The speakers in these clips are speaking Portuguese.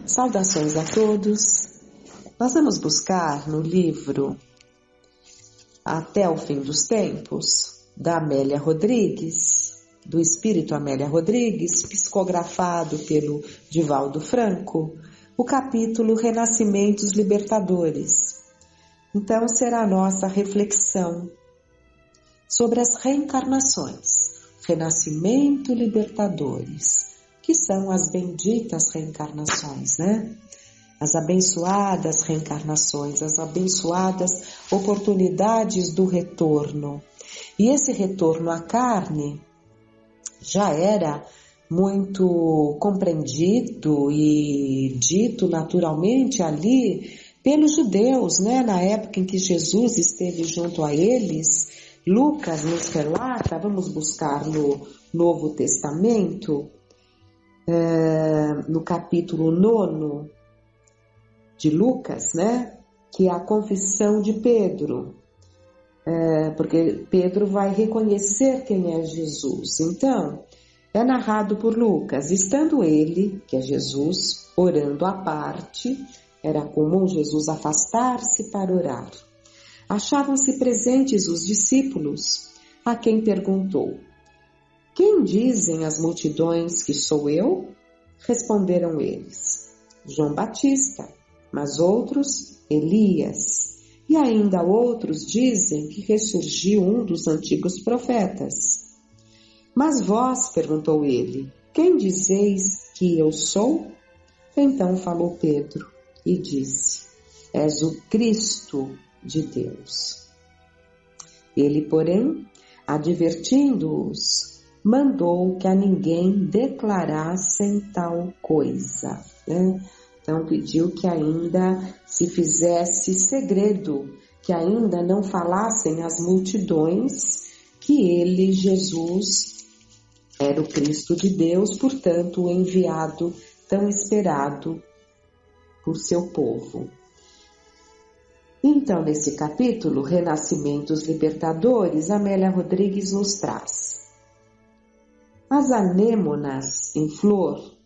Saudações a todos. Nós vamos buscar no livro Até o Fim dos Tempos, da Amélia Rodrigues, do Espírito Amélia Rodrigues, psicografado pelo Divaldo Franco, o capítulo Renascimentos Libertadores. Então será a nossa reflexão sobre as reencarnações, renascimento libertadores, que são as benditas reencarnações, né? As abençoadas reencarnações, as abençoadas oportunidades do retorno. E esse retorno à carne já era muito compreendido e dito naturalmente ali pelos judeus, né? Na época em que Jesus esteve junto a eles. Lucas nos relata, vamos buscar no Novo Testamento, no capítulo 9 de Lucas, né? Que é a confissão de Pedro, porque Pedro vai reconhecer quem é Jesus. Então, é narrado por Lucas, estando ele, que é Jesus, orando à parte, era comum Jesus afastar-se para orar. Achavam-se presentes os discípulos, a quem perguntou: quem dizem as multidões que sou eu? Responderam eles: João Batista, mas outros, Elias, e ainda outros dizem que ressurgiu um dos antigos profetas. Mas vós, perguntou ele, quem dizeis que eu sou? Então falou Pedro e disse: és o Cristo de Deus. Ele, porém, advertindo-os, mandou que a ninguém declarassem tal coisa, né? Então pediu que ainda se fizesse segredo, que ainda não falassem às multidões que ele, Jesus, era o Cristo de Deus, portanto o enviado tão esperado por seu povo. Então, nesse capítulo, Renascimentos Libertadores, Amélia Rodrigues nos traz: as anêmonas em flor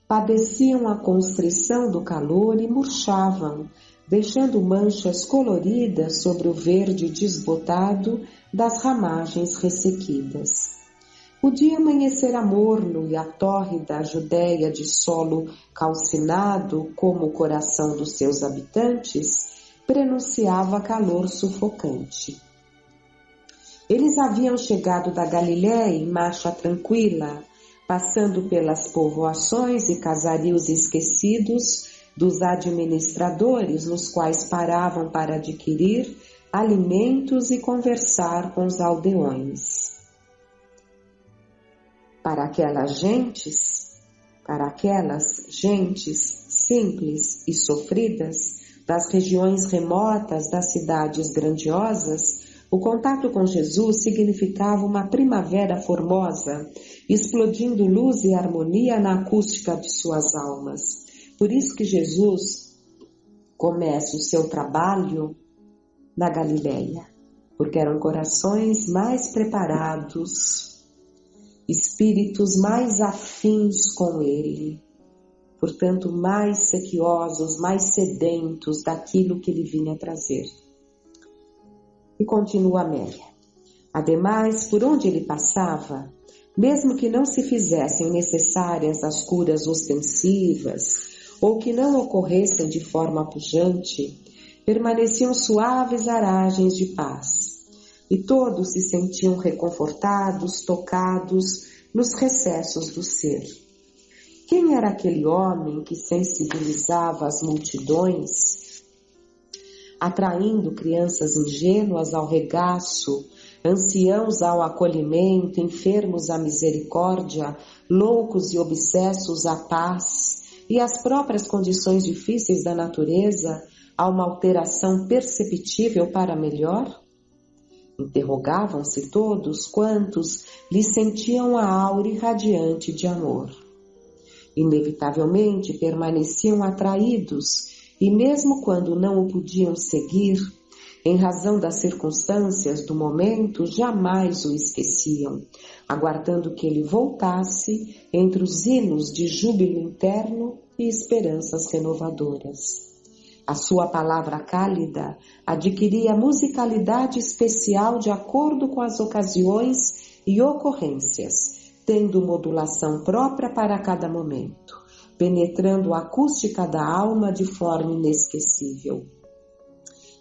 padeciam a constrição do calor e murchavam, deixando manchas coloridas sobre o verde desbotado das ramagens ressequidas. O dia amanhecera morno e a tórrida Judéia de solo calcinado como o coração dos seus habitantes prenunciava calor sufocante. Eles haviam chegado da Galiléia em marcha tranquila, passando pelas povoações e casarios esquecidos dos administradores, nos quais paravam para adquirir alimentos e conversar com os aldeões. Para aquelas gentes simples e sofridas, das regiões remotas das cidades grandiosas, o contato com Jesus significava uma primavera formosa, explodindo luz e harmonia na acústica de suas almas. Por isso que Jesus começa o seu trabalho na Galileia, porque eram corações mais preparados, espíritos mais afins com ele, portanto mais sequiosos, mais sedentos daquilo que ele vinha trazer. E continua Amélia. Ademais, por onde ele passava, mesmo que não se fizessem necessárias as curas ostensivas ou que não ocorressem de forma pujante, permaneciam suaves aragens de paz, e todos se sentiam reconfortados, tocados nos recessos do ser. Quem era aquele homem que sensibilizava as multidões, atraindo crianças ingênuas ao regaço, anciãos ao acolhimento, enfermos à misericórdia, loucos e obsessos à paz, e as próprias condições difíceis da natureza a uma alteração perceptível para melhor? Interrogavam-se todos quantos lhe sentiam a aura irradiante de amor. Inevitavelmente permaneciam atraídos, e mesmo quando não o podiam seguir, em razão das circunstâncias do momento, jamais o esqueciam, aguardando que ele voltasse entre os hinos de júbilo interno e esperanças renovadoras. A sua palavra cálida adquiria musicalidade especial de acordo com as ocasiões e ocorrências, tendo modulação própria para cada momento, penetrando a acústica da alma de forma inesquecível.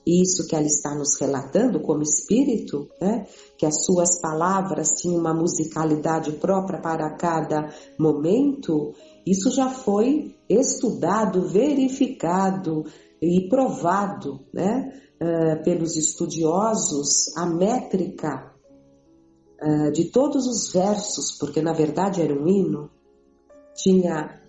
Isso que ela está nos relatando como espírito, né? Que as suas palavras tinham uma musicalidade própria para cada momento, isso já foi estudado, verificado e provado, né? Pelos estudiosos, a métrica de todos os versos, porque na verdade era um hino, tinha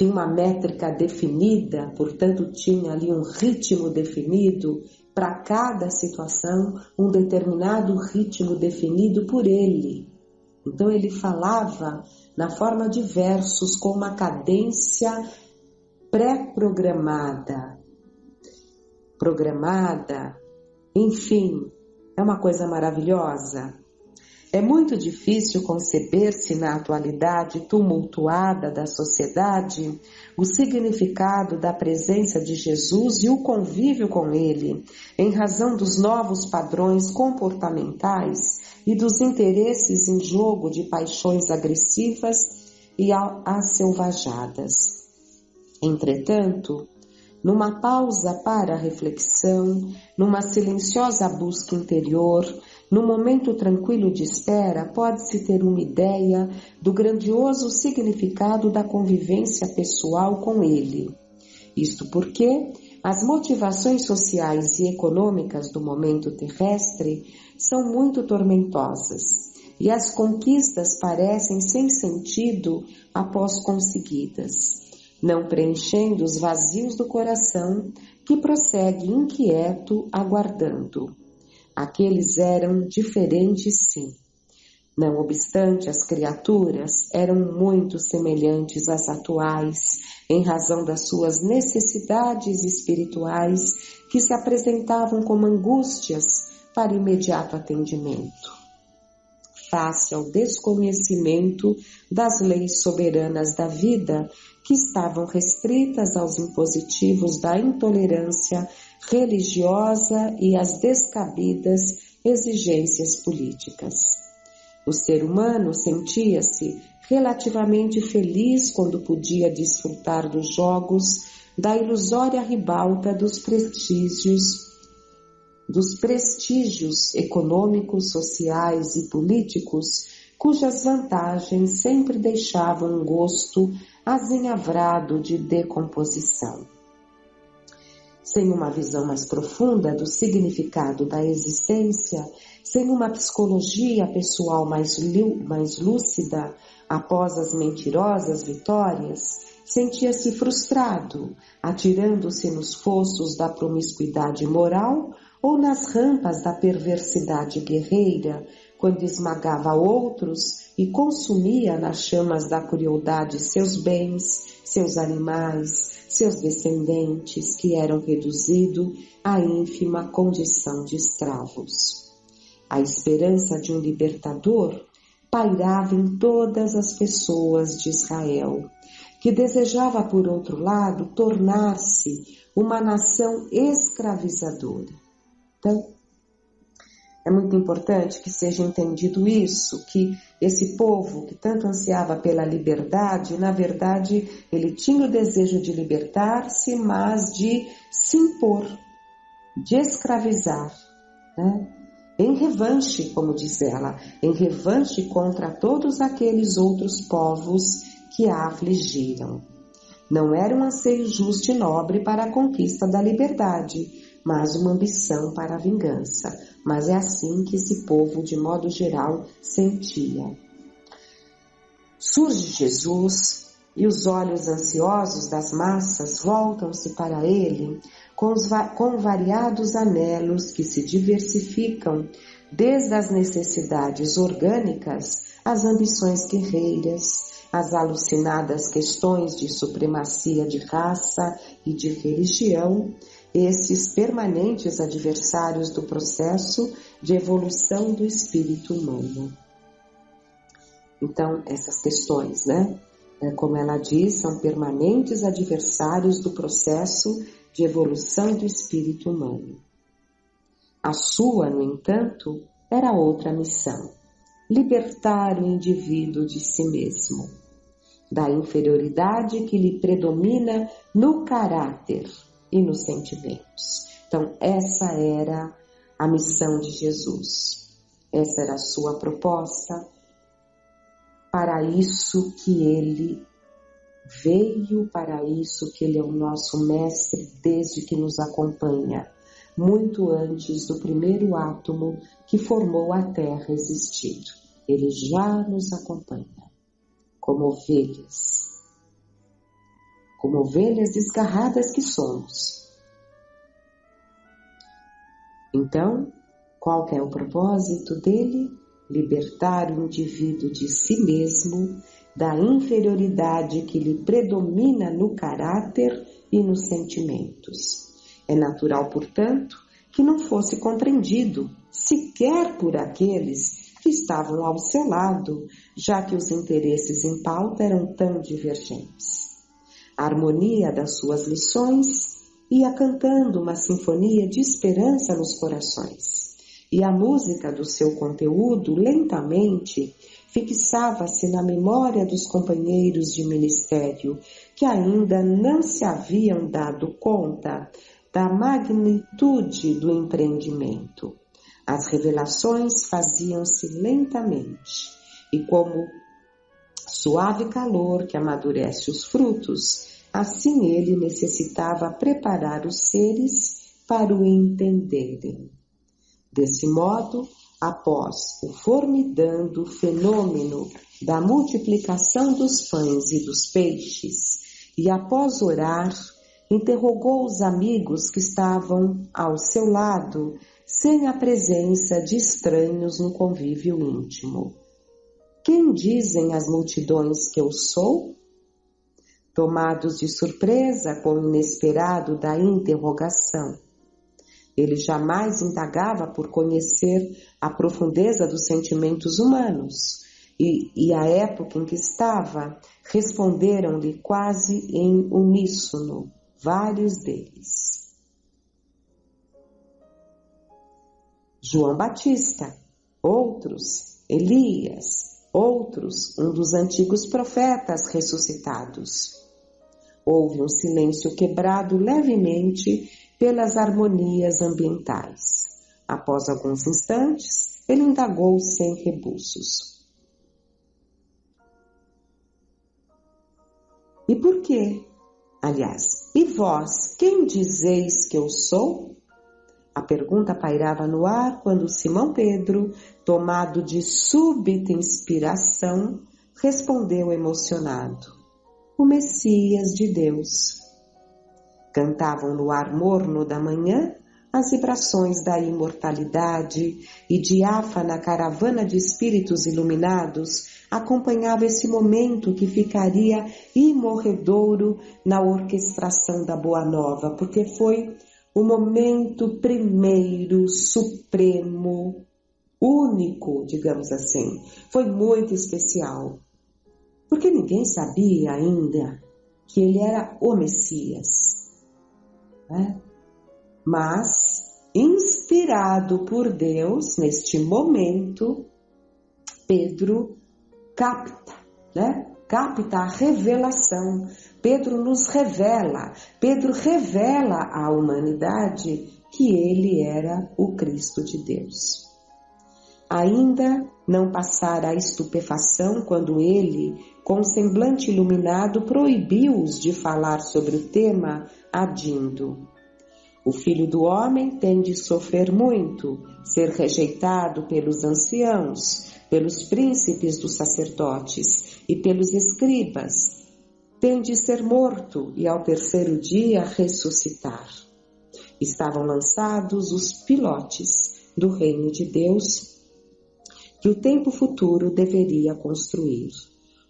uma métrica definida, portanto tinha ali um ritmo definido para cada situação, um determinado ritmo definido por ele. Então ele falava na forma de versos com uma cadência pré-programada, enfim, é uma coisa maravilhosa. É muito difícil conceber-se na atualidade tumultuada da sociedade o significado da presença de Jesus e o convívio com ele, em razão dos novos padrões comportamentais e dos interesses em jogo de paixões agressivas e asselvajadas. Entretanto, numa pausa para a reflexão, numa silenciosa busca interior, no momento tranquilo de espera, pode-se ter uma ideia do grandioso significado da convivência pessoal com ele. Isto porque as motivações sociais e econômicas do momento terrestre são muito tormentosas e as conquistas parecem sem sentido após conseguidas, não preenchendo os vazios do coração que prossegue inquieto, aguardando. Aqueles eram diferentes, sim. Não obstante, as criaturas eram muito semelhantes às atuais, em razão das suas necessidades espirituais que se apresentavam como angústias para imediato atendimento. Face ao desconhecimento das leis soberanas da vida, que estavam restritas aos impositivos da intolerância religiosa e às descabidas exigências políticas. O ser humano sentia-se relativamente feliz quando podia desfrutar dos jogos da ilusória ribalta dos prestígios econômicos, sociais e políticos, cujas vantagens sempre deixavam um gosto azinhavrado de decomposição. Sem uma visão mais profunda do significado da existência, sem uma psicologia pessoal mais lúcida após as mentirosas vitórias, sentia-se frustrado, atirando-se nos fossos da promiscuidade moral ou nas rampas da perversidade guerreira, quando esmagava outros e consumia nas chamas da crueldade seus bens, seus animais, seus descendentes, que eram reduzidos à ínfima condição de escravos. A esperança de um libertador pairava em todas as pessoas de Israel, que desejava, por outro lado, tornar-se uma nação escravizadora. Então, é muito importante que seja entendido isso, que esse povo que tanto ansiava pela liberdade, na verdade, ele tinha o desejo de libertar-se, mas de se impor, de escravizar, né? Em revanche, como diz ela, em revanche contra todos aqueles outros povos que a afligiram. Não era um anseio justo e nobre para a conquista da liberdade, mas uma ambição para a vingança. Mas é assim que esse povo, de modo geral, sentia. Surge Jesus e os olhos ansiosos das massas voltam-se para ele com variados anelos que se diversificam desde as necessidades orgânicas às ambições guerreiras, às alucinadas questões de supremacia de raça e de religião, esses permanentes adversários do processo de evolução do espírito humano. Então, essas questões, né? Como ela diz, são permanentes adversários do processo de evolução do espírito humano. A sua, no entanto, era outra missão: libertar o indivíduo de si mesmo, da inferioridade que lhe predomina no caráter e nos sentimentos. Então, essa era a missão de Jesus. Essa era a sua proposta. Para isso que ele veio, para isso que ele é o nosso mestre desde que nos acompanha, muito antes do primeiro átomo que formou a Terra existir. Ele já nos acompanha, como ovelhas desgarradas que somos. Então, qual que é o propósito dele? Libertar o indivíduo de si mesmo, da inferioridade que lhe predomina no caráter e nos sentimentos. É natural, portanto, que não fosse compreendido sequer por aqueles que estavam ao seu lado, já que os interesses em pauta eram tão divergentes. A harmonia das suas lições ia cantando uma sinfonia de esperança nos corações. E a música do seu conteúdo, lentamente, fixava-se na memória dos companheiros de ministério, que ainda não se haviam dado conta da magnitude do empreendimento. As revelações faziam-se lentamente, e como suave calor que amadurece os frutos, assim ele necessitava preparar os seres para o entenderem. Desse modo, após o formidando fenômeno da multiplicação dos pães e dos peixes, e após orar, interrogou os amigos que estavam ao seu lado, sem a presença de estranhos no convívio íntimo. Quem dizem as multidões que eu sou? Tomados de surpresa com o inesperado da interrogação, ele jamais indagava por conhecer a profundeza dos sentimentos humanos, e a época em que estava, responderam-lhe quase em uníssono, vários deles. João Batista, outros, Elias, outros, um dos antigos profetas ressuscitados. Houve um silêncio quebrado levemente pelas harmonias ambientais. Após alguns instantes, ele indagou sem rebuços. E por quê? Aliás, e vós, quem dizeis que eu sou? A pergunta pairava no ar quando Simão Pedro, tomado de súbita inspiração, respondeu emocionado: o Messias de Deus. Cantavam no ar morno da manhã as vibrações da imortalidade, e diáfana caravana de espíritos iluminados acompanhava esse momento que ficaria imorredouro na orquestração da Boa Nova, porque foi o momento primeiro, supremo, único, digamos assim. Foi muito especial, porque ninguém sabia ainda que ele era o Messias. Mas, inspirado por Deus, neste momento, Pedro capta a revelação. Pedro nos revela, Pedro revela à humanidade que ele era o Cristo de Deus. Ainda não passara a estupefação quando ele, com semblante iluminado, proibiu-os de falar sobre o tema, adindo: o Filho do Homem tem de sofrer muito, ser rejeitado pelos anciãos, pelos príncipes dos sacerdotes e pelos escribas, tem de ser morto e ao terceiro dia ressuscitar. Estavam lançados os pilotes do reino de Deus que o tempo futuro deveria construir.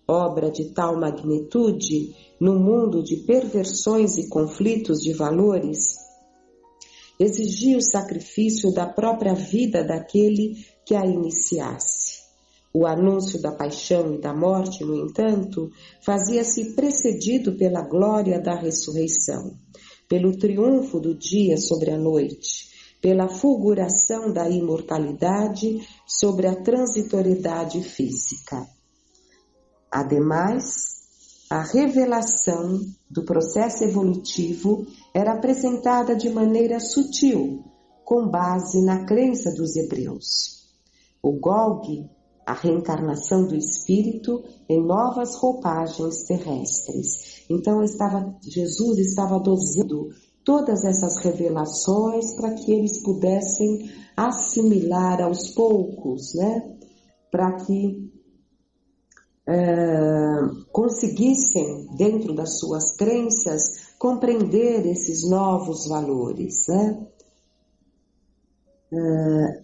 Obra de tal magnitude, no mundo de perversões e conflitos de valores, exigia o sacrifício da própria vida daquele que a iniciasse. O anúncio da paixão e da morte, no entanto, fazia-se precedido pela glória da ressurreição, pelo triunfo do dia sobre a noite, pela fulguração da imortalidade sobre a transitoriedade física. Ademais, a revelação do processo evolutivo era apresentada de maneira sutil, com base na crença dos hebreus. O Golgi, a reencarnação do espírito em novas roupagens terrestres. Então Jesus estava dosando todas essas revelações para que eles pudessem assimilar aos poucos, para que conseguissem, dentro das suas crenças, compreender esses novos valores,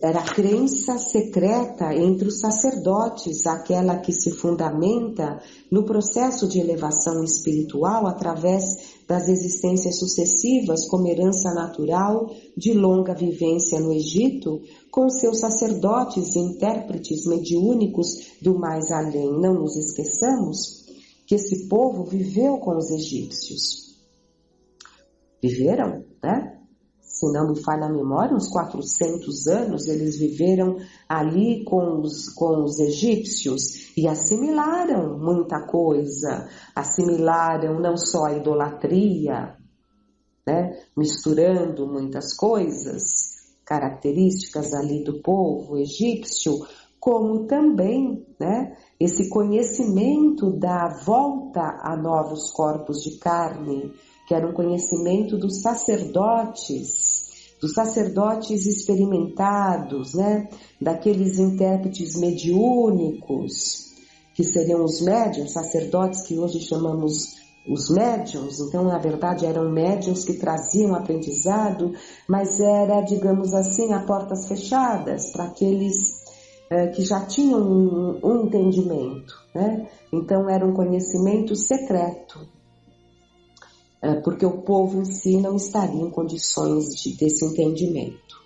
Era a crença secreta entre os sacerdotes, aquela que se fundamenta no processo de elevação espiritual através das existências sucessivas como herança natural de longa vivência no Egito, com seus sacerdotes e intérpretes mediúnicos do mais além. Não nos esqueçamos que esse povo viveu com os egípcios. Viveram, Se não me falha a memória, uns 400 anos eles viveram ali com os egípcios e assimilaram muita coisa, assimilaram não só a idolatria, misturando muitas coisas, características ali do povo egípcio, como também esse conhecimento da volta a novos corpos de carne, que era um conhecimento dos sacerdotes experimentados, daqueles intérpretes mediúnicos, que seriam os médiuns, sacerdotes que hoje chamamos os médiuns. Então, na verdade, eram médiuns que traziam aprendizado, mas era, digamos assim, a portas fechadas para aqueles que já tinham um entendimento, Então, era um conhecimento secreto, porque o povo em si não estaria em condições desse entendimento.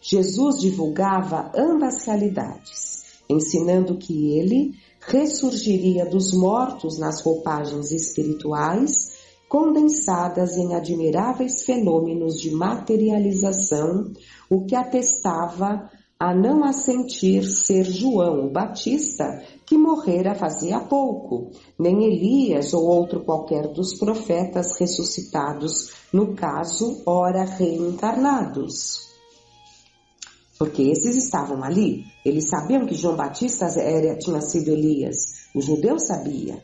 Jesus divulgava ambas realidades, ensinando que ele ressurgiria dos mortos nas roupagens espirituais, condensadas em admiráveis fenômenos de materialização, o que atestava a não assentir ser João o Batista, que morrera fazia pouco, nem Elias ou outro qualquer dos profetas ressuscitados, no caso, ora reencarnados. Porque esses estavam ali, eles sabiam que João Batista tinha sido Elias, o judeu sabia,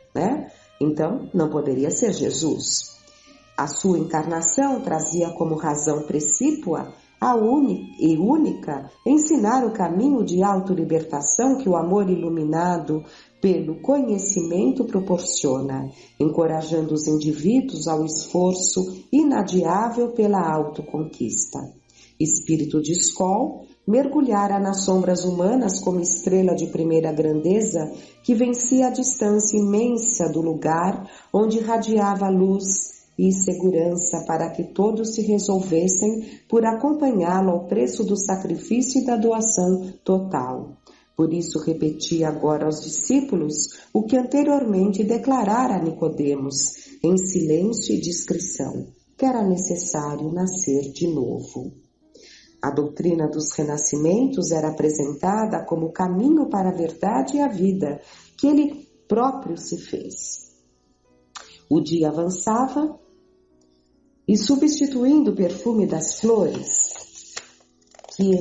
Então, não poderia ser Jesus. A sua encarnação trazia como razão precípua e única, ensinar o caminho de autolibertação que o amor iluminado pelo conhecimento proporciona, encorajando os indivíduos ao esforço inadiável pela autoconquista. Espírito de Skol mergulhara nas sombras humanas como estrela de primeira grandeza que vencia a distância imensa do lugar onde radiava luz e segurança para que todos se resolvessem por acompanhá-lo ao preço do sacrifício e da doação total. Por isso repetia agora aos discípulos o que anteriormente declarara a Nicodemos, em silêncio e discrição, que era necessário nascer de novo. A doutrina dos renascimentos era apresentada como caminho para a verdade e a vida, que ele próprio se fez. O dia avançava e, substituindo o perfume das flores que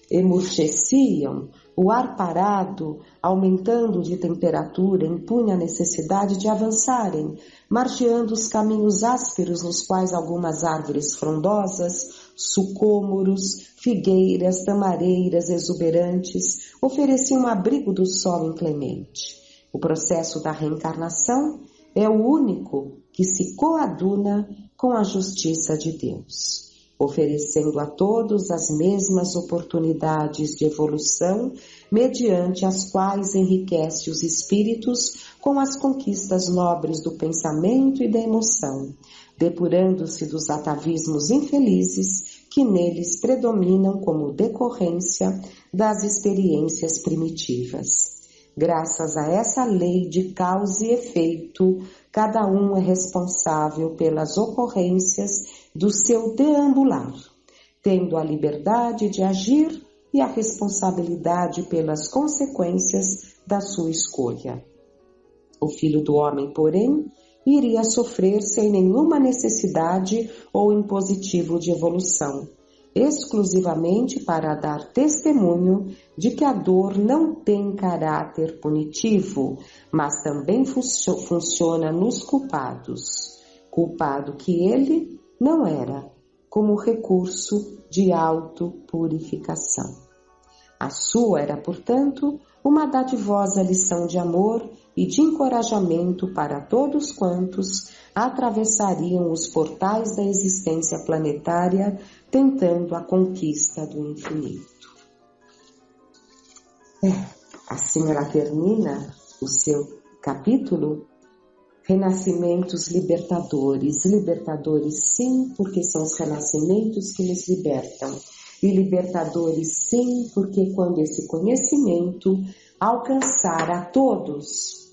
emurcheciam, o ar parado, aumentando de temperatura, impunha a necessidade de avançarem, margeando os caminhos ásperos nos quais algumas árvores frondosas, sucômoros, figueiras, tamareiras exuberantes ofereciam abrigo do sol inclemente. O processo da reencarnação é o único que se coaduna com a justiça de Deus, oferecendo a todos as mesmas oportunidades de evolução, mediante as quais enriquece os espíritos com as conquistas nobres do pensamento e da emoção, depurando-se dos atavismos infelizes que neles predominam como decorrência das experiências primitivas. Graças a essa lei de causa e efeito, cada um é responsável pelas ocorrências do seu deambular, tendo a liberdade de agir e a responsabilidade pelas consequências da sua escolha. O Filho do Homem, porém, iria sofrer sem nenhuma necessidade ou impositivo de evolução, exclusivamente para dar testemunho de que a dor não tem caráter punitivo, mas também funciona nos culpados, culpado que ele não era, como recurso de autopurificação. A sua era, portanto, uma dadivosa lição de amor e de encorajamento para todos quantos atravessariam os portais da existência planetária tentando a conquista do infinito. Assim ela termina o seu capítulo. Renascimentos libertadores. Libertadores sim, porque são os renascimentos que nos libertam. E libertadores sim, porque quando esse conhecimento alcançar a todos,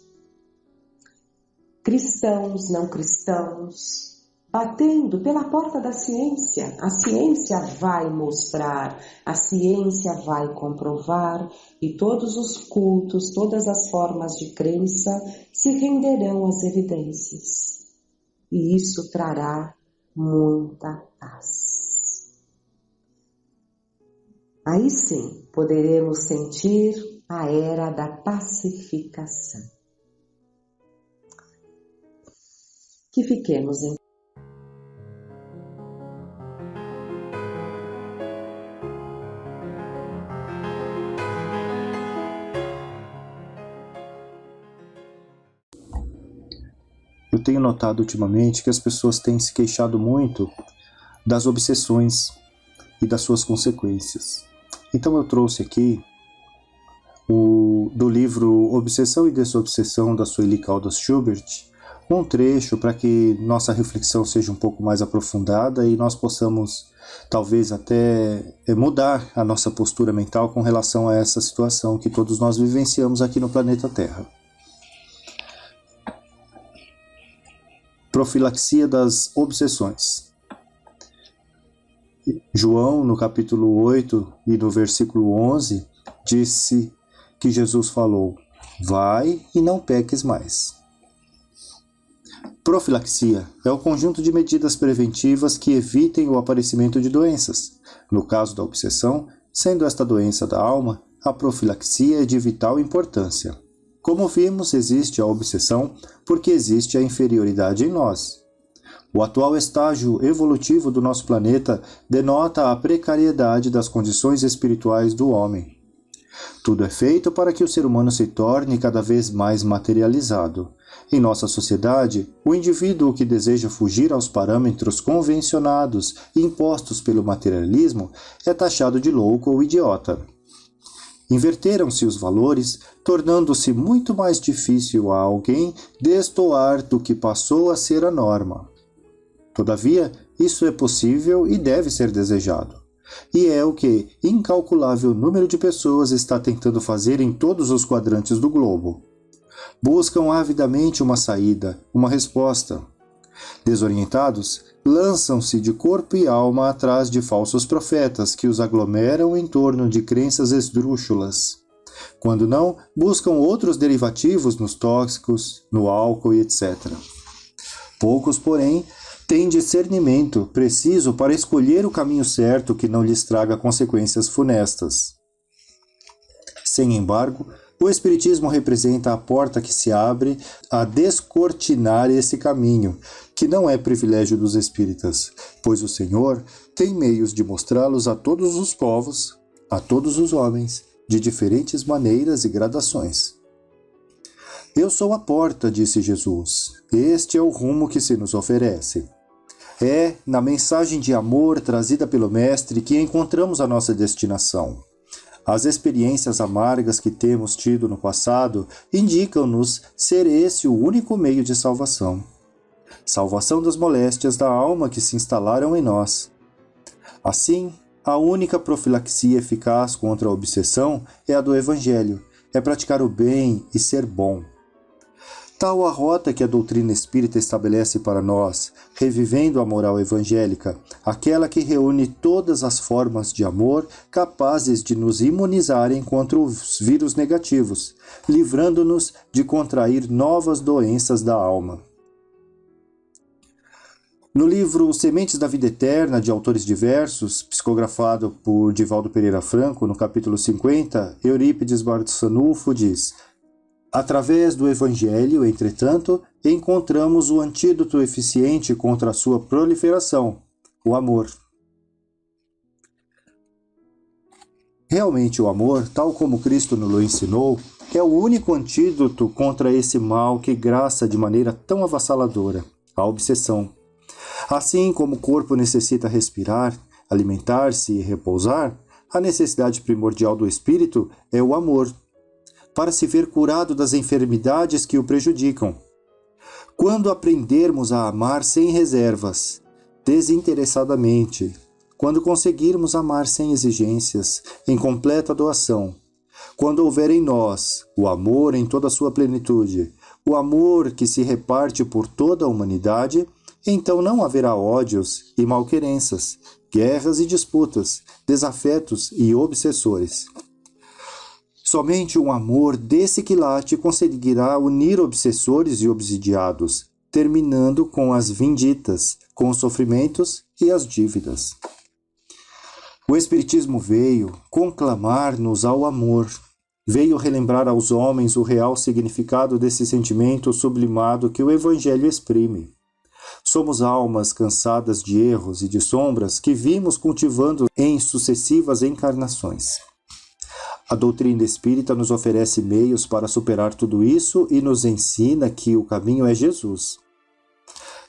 cristãos, não cristãos, batendo pela porta da ciência, a ciência vai mostrar, a ciência vai comprovar, e todos os cultos, todas as formas de crença se renderão às evidências. E isso trará muita paz. Aí sim, poderemos sentir a era da pacificação. Que fiquemos em Eu tenho notado ultimamente que as pessoas têm se queixado muito das obsessões e das suas consequências. Então eu trouxe aqui do livro Obsessão e Desobsessão, da Sueli Caldas Schubert, um trecho para que nossa reflexão seja um pouco mais aprofundada e nós possamos talvez até mudar a nossa postura mental com relação a essa situação que todos nós vivenciamos aqui no planeta Terra. Profilaxia das obsessões. João, no capítulo 8 e no versículo 11, disse que Jesus falou: vai e não peques mais. Profilaxia é o conjunto de medidas preventivas que evitem o aparecimento de doenças. No caso da obsessão, sendo esta doença da alma, a profilaxia é de vital importância. Como vimos, existe a obsessão porque existe a inferioridade em nós. O atual estágio evolutivo do nosso planeta denota a precariedade das condições espirituais do homem. Tudo é feito para que o ser humano se torne cada vez mais materializado. Em nossa sociedade, o indivíduo que deseja fugir aos parâmetros convencionados e impostos pelo materialismo é taxado de louco ou idiota. Inverteram-se os valores, tornando-se muito mais difícil a alguém destoar do que passou a ser a norma. Todavia, isso é possível e deve ser desejado. E é o que incalculável número de pessoas está tentando fazer em todos os quadrantes do globo. Buscam avidamente uma saída, uma resposta. Desorientados, lançam-se de corpo e alma atrás de falsos profetas que os aglomeram em torno de crenças esdrúxulas. Quando não, buscam outros derivativos nos tóxicos, no álcool e etc. Poucos, porém, têm discernimento preciso para escolher o caminho certo que não lhes traga consequências funestas. Sem embargo, o Espiritismo representa a porta que se abre a descortinar esse caminho, que não é privilégio dos espíritas, pois o Senhor tem meios de mostrá-los a todos os povos, a todos os homens, de diferentes maneiras e gradações. Eu sou a porta, disse Jesus. Este é o rumo que se nos oferece. É na mensagem de amor trazida pelo Mestre que encontramos a nossa destinação. As experiências amargas que temos tido no passado indicam-nos ser esse o único meio de salvação. Salvação das moléstias da alma que se instalaram em nós. Assim, a única profilaxia eficaz contra a obsessão é a do Evangelho, é praticar o bem e ser bom. Tal a rota que a doutrina espírita estabelece para nós, revivendo a moral evangélica, aquela que reúne todas as formas de amor capazes de nos imunizarem contra os vírus negativos, livrando-nos de contrair novas doenças da alma. No livro Sementes da Vida Eterna, de autores diversos, psicografado por Divaldo Pereira Franco, no capítulo 50, Eurípides Barçanufo diz: através do Evangelho, entretanto, encontramos o antídoto eficiente contra a sua proliferação, o amor. Realmente, o amor, tal como Cristo nos ensinou, é o único antídoto contra esse mal que graça de maneira tão avassaladora, a obsessão. Assim como o corpo necessita respirar, alimentar-se e repousar, a necessidade primordial do espírito é o amor, para se ver curado das enfermidades que o prejudicam. Quando aprendermos a amar sem reservas, desinteressadamente, quando conseguirmos amar sem exigências, em completa doação, quando houver em nós o amor em toda a sua plenitude, o amor que se reparte por toda a humanidade, então não haverá ódios e malquerenças, guerras e disputas, desafetos e obsessores. Somente um amor desse quilate conseguirá unir obsessores e obsidiados, terminando com as vinditas, com os sofrimentos e as dívidas. O Espiritismo veio conclamar-nos ao amor, veio relembrar aos homens o real significado desse sentimento sublimado que o Evangelho exprime. Somos almas cansadas de erros e de sombras que vimos cultivando em sucessivas encarnações. A doutrina espírita nos oferece meios para superar tudo isso e nos ensina que o caminho é Jesus.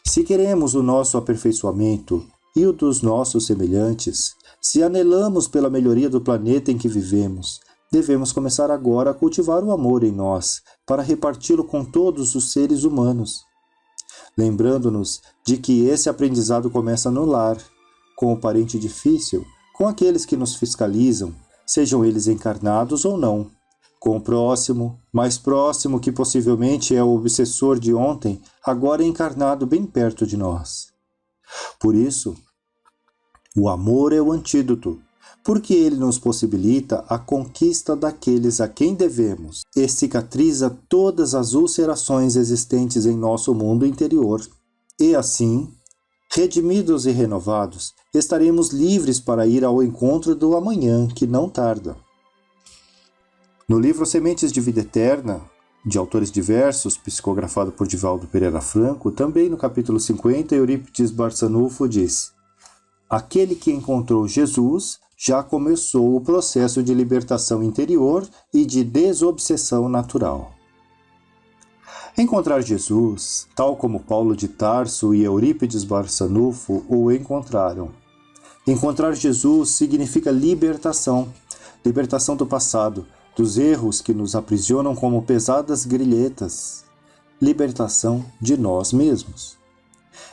Se queremos o nosso aperfeiçoamento e o dos nossos semelhantes, se anelamos pela melhoria do planeta em que vivemos, devemos começar agora a cultivar o amor em nós, para reparti-lo com todos os seres humanos. Lembrando-nos de que esse aprendizado começa no lar, com o parente difícil, com aqueles que nos fiscalizam, sejam eles encarnados ou não, com o próximo, mais próximo que possivelmente é o obsessor de ontem, agora encarnado bem perto de nós. Por isso, o amor é o antídoto, porque ele nos possibilita a conquista daqueles a quem devemos e cicatriza todas as ulcerações existentes em nosso mundo interior. E assim, redimidos e renovados, estaremos livres para ir ao encontro do amanhã, que não tarda. No livro Sementes de Vida Eterna, de autores diversos, psicografado por Divaldo Pereira Franco, também no capítulo 50, Eurípides Barçanufo diz: aquele que encontrou Jesus já começou o processo de libertação interior e de desobsessão natural. Encontrar Jesus, tal como Paulo de Tarso e Eurípides Barçanufo o encontraram. Encontrar Jesus significa libertação, libertação do passado, dos erros que nos aprisionam como pesadas grilhetas, libertação de nós mesmos.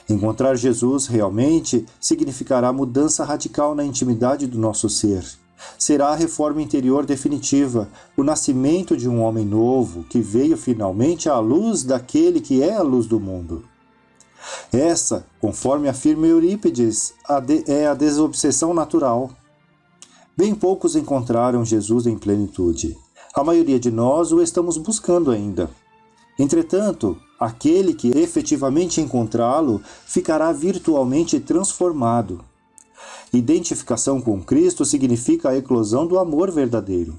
Encontrar Jesus realmente significará mudança radical na intimidade do nosso ser. Será a reforma interior definitiva, o nascimento de um homem novo que veio finalmente à luz daquele que é a luz do mundo. Essa, conforme afirma Eurípides, é a desobsessão natural. Bem poucos encontraram Jesus em plenitude. A maioria de nós o estamos buscando ainda. Entretanto, aquele que efetivamente encontrá-lo ficará virtualmente transformado. Identificação com Cristo significa a eclosão do amor verdadeiro.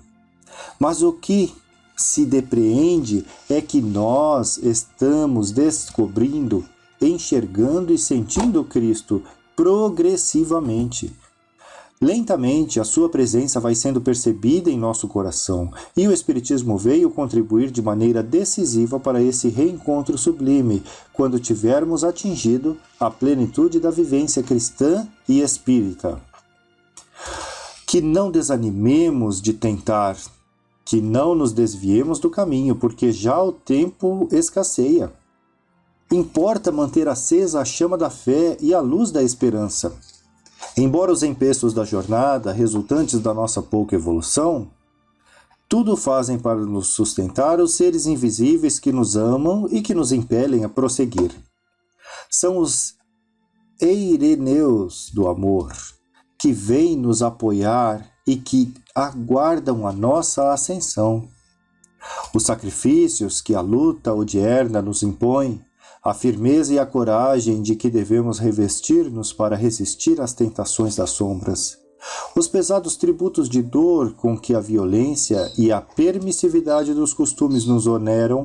Mas o que se depreende é que nós estamos descobrindo, enxergando e sentindo Cristo progressivamente. Lentamente, a sua presença vai sendo percebida em nosso coração, e o Espiritismo veio contribuir de maneira decisiva para esse reencontro sublime, quando tivermos atingido a plenitude da vivência cristã e espírita. Que não desanimemos de tentar, que não nos desviemos do caminho, porque já o tempo escasseia. Importa manter acesa a chama da fé e a luz da esperança. Embora os empeços da jornada, resultantes da nossa pouca evolução, Tudo fazem para nos sustentar os seres invisíveis que nos amam e que nos impelem a prosseguir. São os Eireneus do amor, que vêm nos apoiar e que aguardam a nossa ascensão. Os sacrifícios que a luta odierna nos impõe, a firmeza e a coragem de que devemos revestir-nos para resistir às tentações das sombras, os pesados tributos de dor com que a violência e a permissividade dos costumes nos oneram,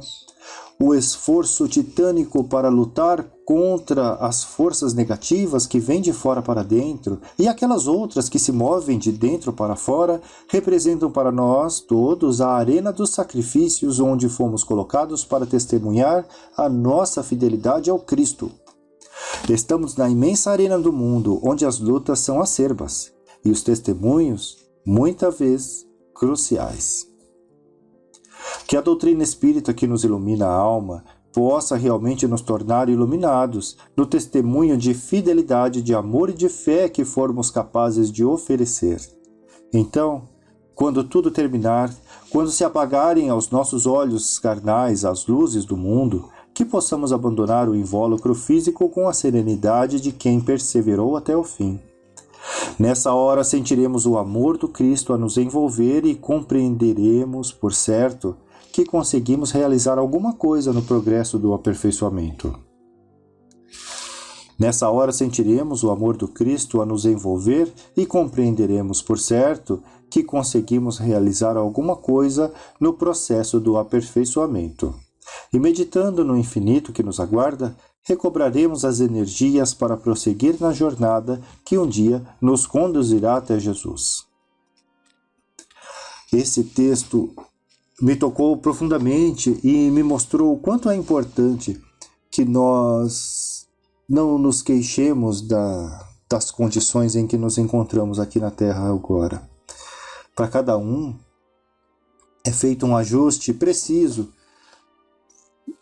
o esforço titânico para lutar contra as forças negativas que vêm de fora para dentro e aquelas outras que se movem de dentro para fora, representam para nós todos a arena dos sacrifícios onde fomos colocados para testemunhar a nossa fidelidade ao Cristo. Estamos na imensa arena do mundo, onde as lutas são acerbas e os testemunhos, muitas vezes, cruciais. Que a doutrina espírita que nos ilumina a alma possa realmente nos tornar iluminados no testemunho de fidelidade, de amor e de fé que formos capazes de oferecer. Então, quando tudo terminar, quando se apagarem aos nossos olhos carnais as luzes do mundo, que possamos abandonar o invólucro físico com a serenidade de quem perseverou até o fim. Nessa hora sentiremos o amor do Cristo a nos envolver e compreenderemos, por certo, que conseguimos realizar alguma coisa no progresso do aperfeiçoamento. Nessa hora sentiremos o amor do Cristo a nos envolver e compreenderemos, por certo, que conseguimos realizar alguma coisa no processo do aperfeiçoamento. E meditando no infinito que nos aguarda, recobraremos as energias para prosseguir na jornada que um dia nos conduzirá até Jesus. Esse texto me tocou profundamente e me mostrou o quanto é importante que nós não nos queixemos das condições em que nos encontramos aqui na Terra agora. Para cada um é feito um ajuste preciso.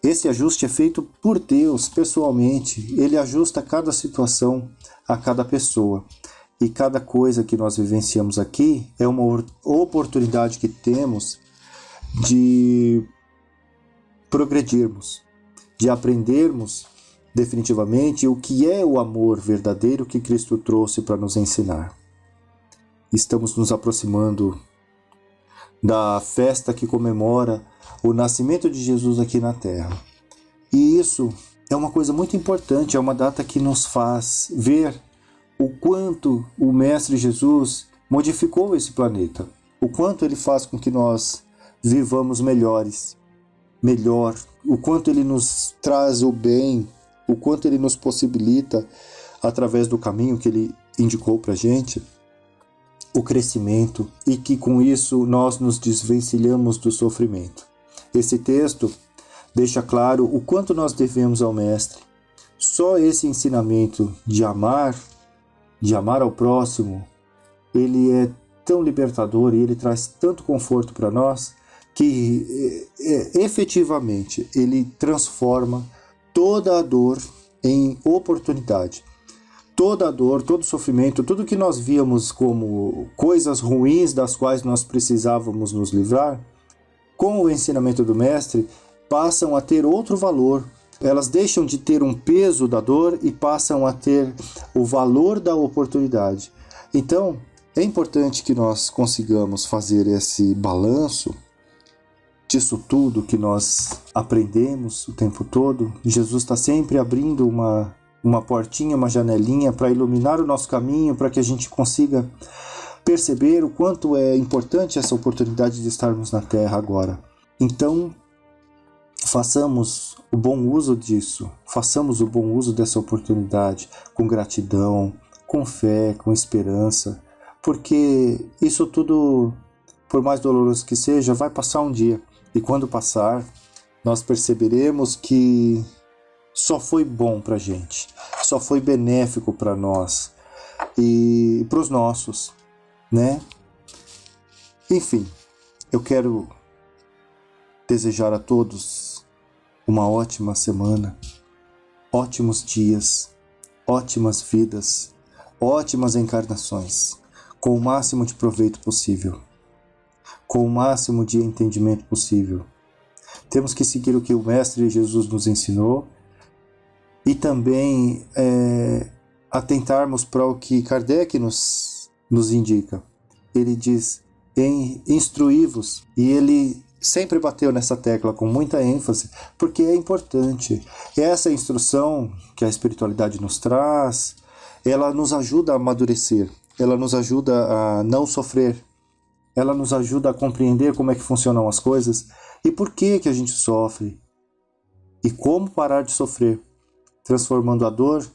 Esse ajuste é feito por Deus, pessoalmente. Ele ajusta cada situação a cada pessoa. E cada coisa que nós vivenciamos aqui é uma oportunidade que temos de progredirmos, de aprendermos definitivamente o que é o amor verdadeiro que Cristo trouxe para nos ensinar. Estamos nos aproximando da festa que comemora o nascimento de Jesus aqui na Terra. E isso é uma coisa muito importante, é uma data que nos faz ver o quanto o Mestre Jesus modificou esse planeta, o quanto ele faz com que nós vivamos melhor, o quanto ele nos traz o bem, o quanto ele nos possibilita, através do caminho que ele indicou para a gente, o crescimento e que com isso nós nos desvencilhamos do sofrimento. Esse texto deixa claro o quanto nós devemos ao Mestre. Só esse ensinamento de amar ao próximo, ele é tão libertador e ele traz tanto conforto para nós que efetivamente ele transforma toda a dor em oportunidade. Toda a dor, todo o sofrimento, tudo que nós víamos como coisas ruins das quais nós precisávamos nos livrar, com o ensinamento do Mestre, passam a ter outro valor. Elas deixam de ter um peso da dor e passam a ter o valor da oportunidade. Então, é importante que nós consigamos fazer esse balanço disso tudo que nós aprendemos o tempo todo. Jesus está sempre abrindo uma portinha, uma janelinha para iluminar o nosso caminho, para que a gente consiga perceber o quanto é importante essa oportunidade de estarmos na Terra agora. Então, façamos o bom uso disso, façamos o bom uso dessa oportunidade com gratidão, com fé, com esperança, porque isso tudo, por mais doloroso que seja, vai passar um dia. E quando passar, nós perceberemos que só foi bom para a gente, só foi benéfico para nós e para os nossos, né? Enfim, eu quero desejar a todos uma ótima semana, ótimos dias, ótimas vidas, ótimas encarnações, com o máximo de proveito possível. com o máximo de entendimento possível. Temos que seguir o que o Mestre Jesus nos ensinou e também atentarmos para o que Kardec nos indica. Ele diz, instruí-vos, e ele sempre bateu nessa tecla com muita ênfase, porque é importante. Essa instrução que a espiritualidade nos traz, ela nos ajuda a amadurecer, ela nos ajuda a não sofrer, ela nos ajuda a compreender como é que funcionam as coisas e por que a gente sofre, e como parar de sofrer, transformando a dor